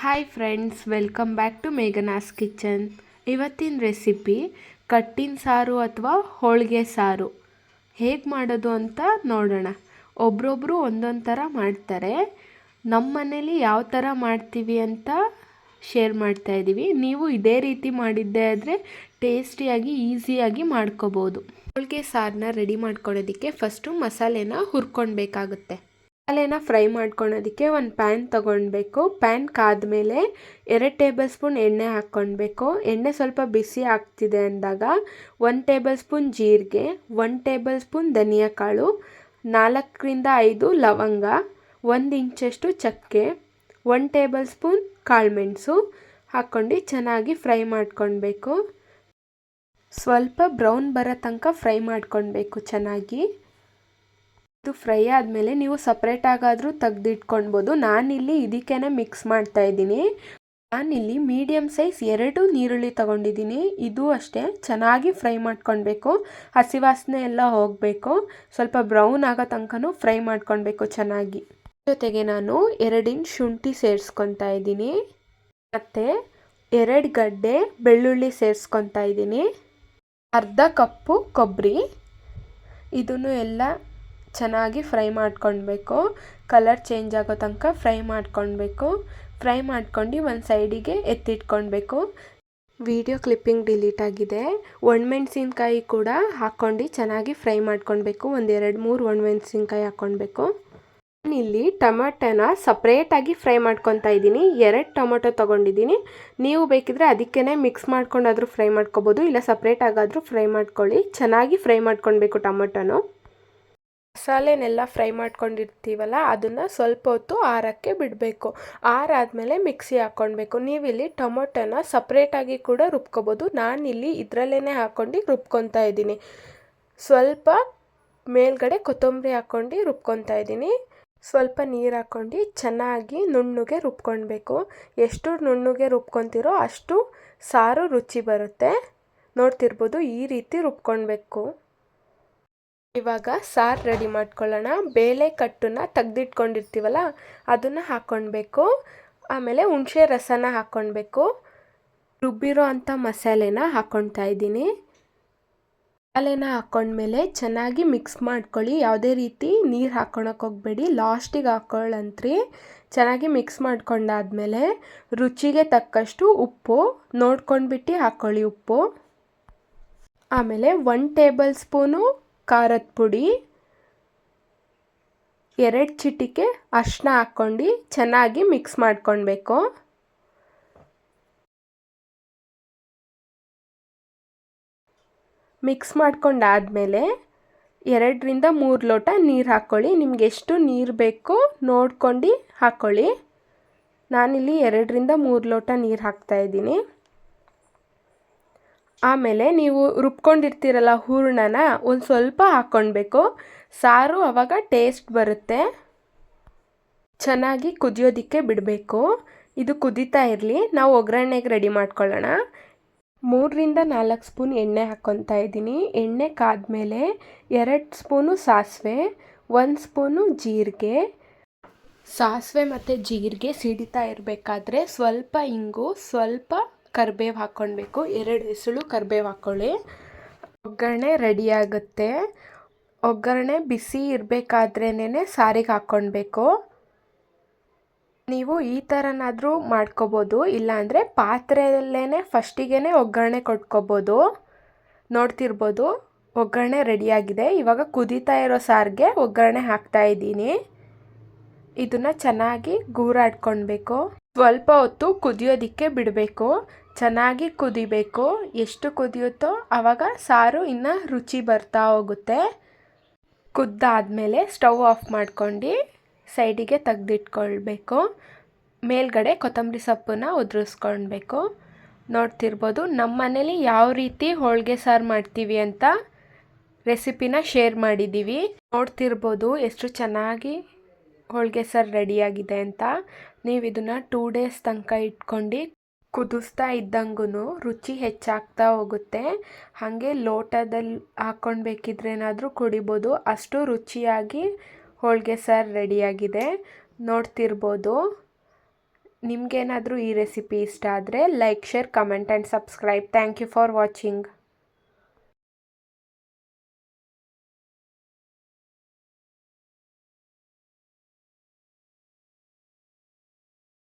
Hi friends, welcome back to Meghana's kitchen. ಇವತ್ತಿನ recipe ಕಟ್ಟಿನ ಸಾರು ಅಥವಾ ಹೋಳಿಗೆ ಸಾರು ಹೇಗೆ ಮಾಡೋದು ಅಂತ ನೋಡೋಣ. ಒಬ್ರೊಬ್ಬರು ಒಂದೊಂದು ಥರ ಮಾಡ್ತಾರೆ. ನಮ್ಮ ಮನೇಲಿ ಯಾವ ಥರ ಮಾಡ್ತೀವಿ ಅಂತ ಶೇರ್ ಮಾಡ್ತಾ ಇದ್ದೀವಿ. ನೀವು ಇದೇ ರೀತಿ ಮಾಡಿದ್ದೇ ಆದರೆ ಟೇಸ್ಟಿಯಾಗಿ ಈಸಿಯಾಗಿ ಮಾಡ್ಕೋಬೋದು. ಹೋಳಿಗೆ ಸಾರನ್ನ ರೆಡಿ ಮಾಡ್ಕೊಳ್ಳೋದಕ್ಕೆ ಫಸ್ಟು ಮಸಾಲೆನ ಹುರ್ಕೊಳ್ಬೇಕಾಗುತ್ತೆ. ಮಸಾಲೆನ ಫ್ರೈ ಮಾಡ್ಕೊಳೋದಕ್ಕೆ ಒಂದು ಪ್ಯಾನ್ ತೊಗೊಳ್ಬೇಕು. ಪ್ಯಾನ್ ಕಾದ್ಮೇಲೆ 2 ಟೇಬಲ್ ಸ್ಪೂನ್ ಎಣ್ಣೆ ಹಾಕ್ಕೊಳ್ಬೇಕು. ಎಣ್ಣೆ ಸ್ವಲ್ಪ ಬಿಸಿ ಆಗ್ತಿದೆ ಅಂದಾಗ 1 ಟೇಬಲ್ ಸ್ಪೂನ್ ಜೀರಿಗೆ, 1 ಟೇಬಲ್ ಸ್ಪೂನ್ ಧನಿಯಾ ಕಾಳು, 4ರಿಂದ 5 ಲವಂಗ, 1 ಇಂಚಷ್ಟು ಚಕ್ಕೆ, 1 ಟೇಬಲ್ ಸ್ಪೂನ್ ಕಾಳುಮೆಣಸು ಹಾಕ್ಕೊಂಡು ಚೆನ್ನಾಗಿ ಫ್ರೈ ಮಾಡ್ಕೊಳ್ಬೇಕು. ಸ್ವಲ್ಪ ಬ್ರೌನ್ ಬರೋ ತನಕ ಫ್ರೈ ಮಾಡ್ಕೊಳ್ಬೇಕು ಚೆನ್ನಾಗಿ. ಇದು ಫ್ರೈ ಆದಮೇಲೆ ನೀವು ಸಪ್ರೇಟಾಗಾದರೂ ತೆಗೆದಿಟ್ಕೊಳ್ಬೋದು. ನಾನಿಲ್ಲಿ ಇದಕ್ಕೇ ಮಿಕ್ಸ್ ಮಾಡ್ತಾ ಇದ್ದೀನಿ. ನಾನಿಲ್ಲಿ ಮೀಡಿಯಮ್ ಸೈಜ್ 2 ನೀರುಳ್ಳಿ ತೊಗೊಂಡಿದ್ದೀನಿ. ಇದು ಅಷ್ಟೇ ಚೆನ್ನಾಗಿ ಫ್ರೈ ಮಾಡ್ಕೊಳ್ಬೇಕು. ಹಸಿ ವಾಸನೆ ಎಲ್ಲ ಹೋಗಬೇಕು. ಸ್ವಲ್ಪ ಬ್ರೌನ್ ಆಗೋ ತನಕನೂ ಫ್ರೈ ಮಾಡ್ಕೊಳ್ಬೇಕು ಚೆನ್ನಾಗಿ. ಜೊತೆಗೆ ನಾನು 2 ಇಂಚ್ ಶುಂಠಿ ಸೇರಿಸ್ಕೊತಾ ಇದ್ದೀನಿ. ಮತ್ತು 2 ಗಡ್ಡೆ ಬೆಳ್ಳುಳ್ಳಿ ಸೇರಿಸ್ಕೊತಾ ಇದ್ದೀನಿ. ಅರ್ಧ ಕಪ್ಪು ಕೊಬ್ಬರಿ. ಇದನ್ನು ಎಲ್ಲ ಚೆನ್ನಾಗಿ ಫ್ರೈ ಮಾಡ್ಕೊಳ್ಬೇಕು. ಕಲರ್ ಚೇಂಜ್ ಆಗೋ ತನಕ ಫ್ರೈ ಮಾಡ್ಕೊಳ್ಬೇಕು. ಫ್ರೈ ಮಾಡ್ಕೊಂಡು ಒಂದು ಸೈಡಿಗೆ ಎತ್ತಿಟ್ಕೊಳ್ಬೇಕು. ವಿಡಿಯೋ ಕ್ಲಿಪ್ಪಿಂಗ್ ಡಿಲೀಟ್ ಆಗಿದೆ. ಒಣಮೆಣಸಿನ್ಕಾಯಿ ಕೂಡ ಹಾಕ್ಕೊಂಡು ಚೆನ್ನಾಗಿ ಫ್ರೈ ಮಾಡ್ಕೊಳ್ಬೇಕು. ಒಂದು 2-3 ಒಣಮೆಣಸಿನ್ಕಾಯಿ ಹಾಕ್ಕೊಳ್ಬೇಕು. ನಾನಿಲ್ಲಿ ಟೊಮೆಟೊನ ಸಪ್ರೇಟಾಗಿ ಫ್ರೈ ಮಾಡ್ಕೊತಾ ಇದ್ದೀನಿ. 2 ಟೊಮೆಟೊ ತೊಗೊಂಡಿದ್ದೀನಿ. ನೀವು ಬೇಕಿದ್ರೆ ಅದಕ್ಕೇ ಮಿಕ್ಸ್ ಮಾಡ್ಕೊಂಡಾದರೂ ಫ್ರೈ ಮಾಡ್ಕೊಬೋದು, ಇಲ್ಲ ಸಪ್ರೇಟಾಗಾದರೂ ಫ್ರೈ ಮಾಡ್ಕೊಳ್ಳಿ. ಚೆನ್ನಾಗಿ ಫ್ರೈ ಮಾಡ್ಕೊಳ್ಬೇಕು ಟೊಮೆಟೊನು. ಮಸಾಲೆನೆಲ್ಲ ಫ್ರೈ ಮಾಡ್ಕೊಂಡಿರ್ತೀವಲ್ಲ ಅದನ್ನು ಸ್ವಲ್ಪ ಹೊತ್ತು ಆರಕ್ಕೆ ಬಿಡಬೇಕು. ಆರಾದಮೇಲೆ ಮಿಕ್ಸಿ ಹಾಕ್ಕೊಳ್ಬೇಕು. ನೀವಿಲ್ಲಿ ಟೊಮೊಟೊನ ಸಪ್ರೇಟಾಗಿ ಕೂಡ ರುಬ್ಕೊಬೋದು. ನಾನಿಲ್ಲಿ ಇದರಲ್ಲೇ ಹಾಕ್ಕೊಂಡು ರುಬ್ಕೊತಾ ಇದ್ದೀನಿ. ಸ್ವಲ್ಪ ಮೇಲ್ಗಡೆ ಕೊತ್ತಂಬರಿ ಹಾಕ್ಕೊಂಡು ರುಬ್ಕೊತಾ ಇದ್ದೀನಿ. ಸ್ವಲ್ಪ ನೀರು ಹಾಕ್ಕೊಂಡು ಚೆನ್ನಾಗಿ ನುಣ್ಣಗೆ ರುಬ್ಕೊಳ್ಬೇಕು. ಎಷ್ಟು ನುಣ್ಣಗೆ ರುಬ್ಕೊತೀರೋ ಅಷ್ಟು ಸಾರು ರುಚಿ ಬರುತ್ತೆ. ನೋಡ್ತಿರ್ಬೋದು, ಈ ರೀತಿ ರುಬ್ಕೊಳ್ಬೇಕು. ಇವಾಗ ಸಾರು ರೆಡಿ ಮಾಡ್ಕೊಳ್ಳೋಣ. ಬೇಳೆ ಕಟ್ಟನ್ನ ತೆಗೆದಿಟ್ಕೊಂಡಿರ್ತೀವಲ್ಲ ಅದನ್ನು ಹಾಕ್ಕೊಳ್ಬೇಕು. ಆಮೇಲೆ ಹುಣಸೆ ರಸನ ಹಾಕ್ಕೊಳ್ಬೇಕು. ರುಬ್ಬಿರೋ ಅಂಥ ಮಸಾಲೆನ ಹಾಕ್ಕೊಳ್ತಾ ಇದ್ದೀನಿ. ಮಸಾಲೆನ ಹಾಕ್ಕೊಂಡ್ಮೇಲೆ ಚೆನ್ನಾಗಿ ಮಿಕ್ಸ್ ಮಾಡ್ಕೊಳ್ಳಿ. ಯಾವುದೇ ರೀತಿ ನೀರು ಹಾಕ್ಕೊಳಕ್ಕೆ ಹೋಗಬೇಡಿ. ಲಾಸ್ಟಿಗೆ ಹಾಕ್ಕೊಳ್ಳಂತ್ರಿ. ಚೆನ್ನಾಗಿ ಮಿಕ್ಸ್ ಮಾಡ್ಕೊಂಡಾದ್ಮೇಲೆ ರುಚಿಗೆ ತಕ್ಕಷ್ಟು ಉಪ್ಪು ನೋಡ್ಕೊಂಡ್ಬಿಟ್ಟು ಹಾಕ್ಕೊಳ್ಳಿ ಉಪ್ಪು. ಆಮೇಲೆ 1 ಟೇಬಲ್ ಸ್ಪೂನು ಖಾರದ ಪುಡಿ, 2 ಚಿಟಿಕೆ ಅರಿಶಿನ ಹಾಕ್ಕೊಂಡು ಚೆನ್ನಾಗಿ ಮಿಕ್ಸ್ ಮಾಡ್ಕೊಳ್ಬೇಕು. ಮಿಕ್ಸ್ ಮಾಡ್ಕೊಂಡಾದ್ಮೇಲೆ 2ರಿಂದ 3 ಲೋಟ ನೀರು ಹಾಕ್ಕೊಳ್ಳಿ. ನಿಮ್ಗೆ ಎಷ್ಟು ನೀರು ಬೇಕೋ ನೋಡ್ಕೊಂಡು ಹಾಕ್ಕೊಳ್ಳಿ. ನಾನಿಲ್ಲಿ 2ರಿಂದ 3 ಲೋಟ ನೀರು ಹಾಕ್ತಾಯಿದ್ದೀನಿ. ಆಮೇಲೆ ನೀವು ರುಬ್ಕೊಂಡಿರ್ತೀರಲ್ಲ ಹೂರಣನ ಒಂದು ಸ್ವಲ್ಪ ಹಾಕ್ಕೊಳ್ಬೇಕು. ಸಾರು ಆವಾಗ ಟೇಸ್ಟ್ ಬರುತ್ತೆ. ಚೆನ್ನಾಗಿ ಕುದಿಯೋದಕ್ಕೆ ಬಿಡಬೇಕು. ಇದು ಕುದೀತಾ ಇರಲಿ. ನಾವು ಒಗ್ಗರಣೆಗೆ ರೆಡಿ ಮಾಡ್ಕೊಳ್ಳೋಣ. 3ರಿಂದ 4 ಸ್ಪೂನ್ ಎಣ್ಣೆ ಹಾಕ್ಕೊತಾ ಇದ್ದೀನಿ. ಎಣ್ಣೆ ಕಾದ್ಮೇಲೆ 2 ಸ್ಪೂನು ಸಾಸಿವೆ, 1 ಸ್ಪೂನು ಜೀರಿಗೆ. ಸಾಸಿವೆ ಮತ್ತು ಜೀರಿಗೆ ಸಿಡಿತಾ ಇರಬೇಕಾದ್ರೆ ಸ್ವಲ್ಪ ಇಂಗು, ಸ್ವಲ್ಪ ಕರಿಬೇವು ಹಾಕ್ಕೊಳ್ಬೇಕು. 2 ಎಸಳು ಕರಿಬೇವು ಹಾಕ್ಕೊಳ್ಳಿ. ಒಗ್ಗರಣೆ ರೆಡಿಯಾಗುತ್ತೆ. ಒಗ್ಗರಣೆ ಬಿಸಿ ಇರಬೇಕಾದ್ರೇ ಸಾರಿಗೆ ಹಾಕ್ಕೊಳ್ಬೇಕು. ನೀವು ಈ ಥರನಾದರೂ ಮಾಡ್ಕೋಬೋದು, ಇಲ್ಲಾಂದರೆ ಪಾತ್ರೆಯಲ್ಲೇ ಫಸ್ಟಿಗೆ ಒಗ್ಗರಣೆ ಕೊಟ್ಕೋಬೋದು. ನೋಡ್ತಿರ್ಬೋದು, ಒಗ್ಗರಣೆ ರೆಡಿಯಾಗಿದೆ. ಇವಾಗ ಕುದೀತಾ ಇರೋ ಸಾರಿಗೆ ಒಗ್ಗರಣೆ ಹಾಕ್ತಾಯಿದ್ದೀನಿ. ಇದನ್ನು ಚೆನ್ನಾಗಿ ಗೂರಾಡ್ಕೊಳ್ಬೇಕು. ಸ್ವಲ್ಪ ಹೊತ್ತು ಕುದಿಯೋದಕ್ಕೆ ಬಿಡಬೇಕು. ಚೆನ್ನಾಗಿ ಕುದಿಬೇಕು. ಎಷ್ಟು ಕುದಿಯುತ್ತೋ ಆವಾಗ ಸಾರು ಇನ್ನು ರುಚಿ ಬರ್ತಾ ಹೋಗುತ್ತೆ. ಕುದ್ದಾದಮೇಲೆ ಸ್ಟವ್ ಆಫ್ ಮಾಡ್ಕೊಂಡು ಸೈಡಿಗೆ ತೆಗೆದಿಟ್ಕೊಳ್ಬೇಕು. ಮೇಲ್ಗಡೆ ಕೊತ್ತಂಬರಿ ಸೊಪ್ಪನ್ನ ಉದುರಿಸ್ಕೊಳ್ಬೇಕು. ನೋಡ್ತಿರ್ಬೋದು, ನಮ್ಮ ಮನೇಲಿ ಯಾವ ರೀತಿ ಹೋಳಿಗೆ ಸಾರು ಮಾಡ್ತೀವಿ ಅಂತ ರೆಸಿಪಿನ ಶೇರ್ ಮಾಡಿದ್ದೀವಿ. ನೋಡ್ತಿರ್ಬೋದು ಎಷ್ಟು ಚೆನ್ನಾಗಿ ಹೋಳಿಗೆ ಸಾರು ರೆಡಿಯಾಗಿದೆ ಅಂತ. ನೀವು ಇದನ್ನು 2 ಡೇಸ್ ತನಕ ಇಟ್ಕೊಂಡು ಕುದಿಸ್ತಾ ಇದ್ದಂಗೂ ರುಚಿ ಹೆಚ್ಚಾಗ್ತಾ ಹೋಗುತ್ತೆ. ಹಾಗೆ ಲೋಟದಲ್ಲಿ ಹಾಕ್ಕೊಂಡು ಬೇಕಿದ್ರೇನಾದರೂ ಕುಡಿಬೋದು. ಅಷ್ಟು ರುಚಿಯಾಗಿ ಹೋಳಿಗೆ ಸಾರು ರೆಡಿಯಾಗಿದೆ. ನೋಡ್ತಿರ್ಬೋದು, ನಿಮಗೇನಾದರೂ ಈ ರೆಸಿಪಿ ಇಷ್ಟ ಆದರೆ like share comment and subscribe. Thank you for watching.